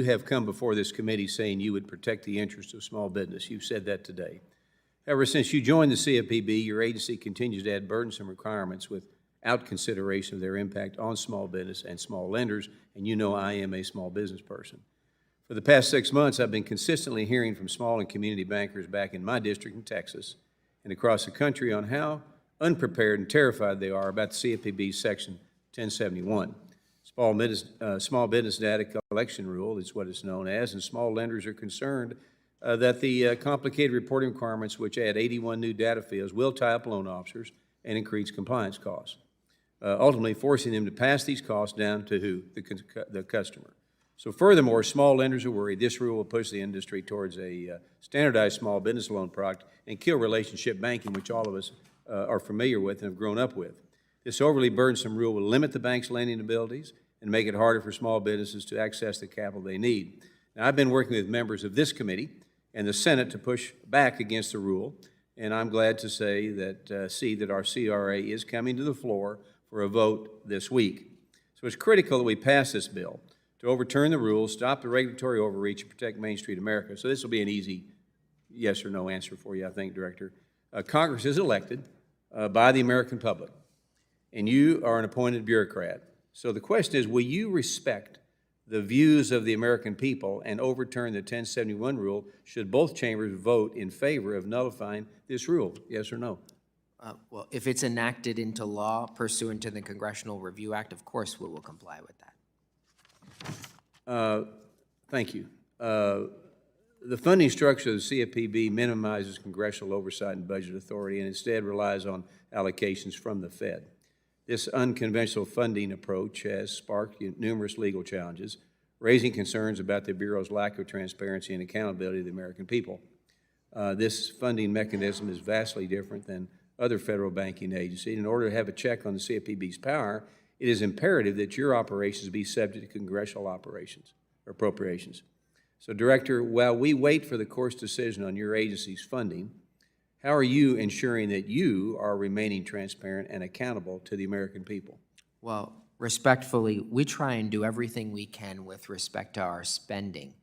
you have come before this committee saying you would protect the interests of small business. You've said that today. However, since you joined the CFPB, your agency continues to add burdensome requirements without consideration of their impact on small business and small lenders, and you know I am a small business person. For the past 6 months, I've been consistently hearing from small and community bankers back in my district in Texas and across the country on how unprepared and terrified they are about the CFPB's Section 1071. Small business data collection rule is what it's known as, and small lenders are concerned that the complicated reporting requirements, which add 81 new data fields, will tie up loan officers and increase compliance costs, ultimately forcing them to pass these costs down to who? The customer. So furthermore, small lenders are worried this rule will push the industry towards a standardized small business loan product and kill relationship banking, which all of us are familiar with and have grown up with. This overly burdensome rule will limit the bank's lending abilities and make it harder for small businesses to access the capital they need. Now, I've been working with members of this committee and the Senate to push back against the rule, and I'm glad to say that, see that our CRA is coming to the floor for a vote this week. So it's critical that we pass this bill to overturn the rules, stop the regulatory overreach, and protect Main Street America. So this will be an easy yes or no answer for you, I think, Director. Congress is elected by the American public, and you are an appointed bureaucrat. So the question is, will you respect the views of the American people and overturn the 1071 rule should both chambers vote in favor of nullifying this rule, yes or no? Well, if it's enacted into law pursuant to the Congressional Review Act, of course we will comply with that. Thank you. The funding structure of the CFPB minimizes congressional oversight and budget authority and instead relies on allocations from the Fed. This unconventional funding approach has sparked numerous legal challenges, raising concerns about the Bureau's lack of transparency and accountability of the American people. This funding mechanism is vastly different than other federal banking agencies. In order to have a check on the CFPB's power, it is imperative that your operations be subject to congressional operations or appropriations. So, Director, while we wait for the court's decision on your agency's funding, how are you ensuring that you are remaining transparent and accountable to the American people? Well, respectfully, we try and do everything we can with respect to our spending.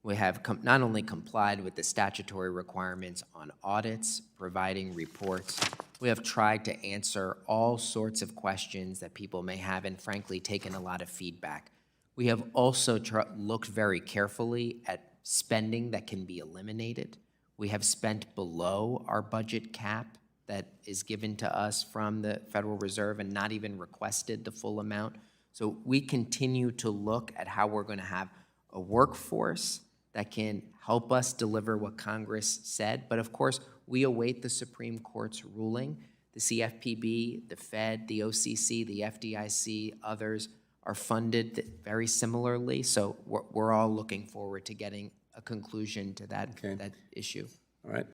We have not only complied with the statutory requirements on audits, providing reports, we have tried to answer all sorts of questions that people may have and frankly taken a lot of feedback. We have also looked very carefully at spending that can be eliminated. We have spent below our budget cap that is given to us from the Federal Reserve and not even requested the full amount. So we continue to look at how we're going to have a workforce that can help us deliver what Congress said. But of course, we await the Supreme Court's ruling. The CFPB, the Fed, the OCC, the FDIC, others are funded very similarly. So we're all looking forward to getting a conclusion to that, that issue. All right.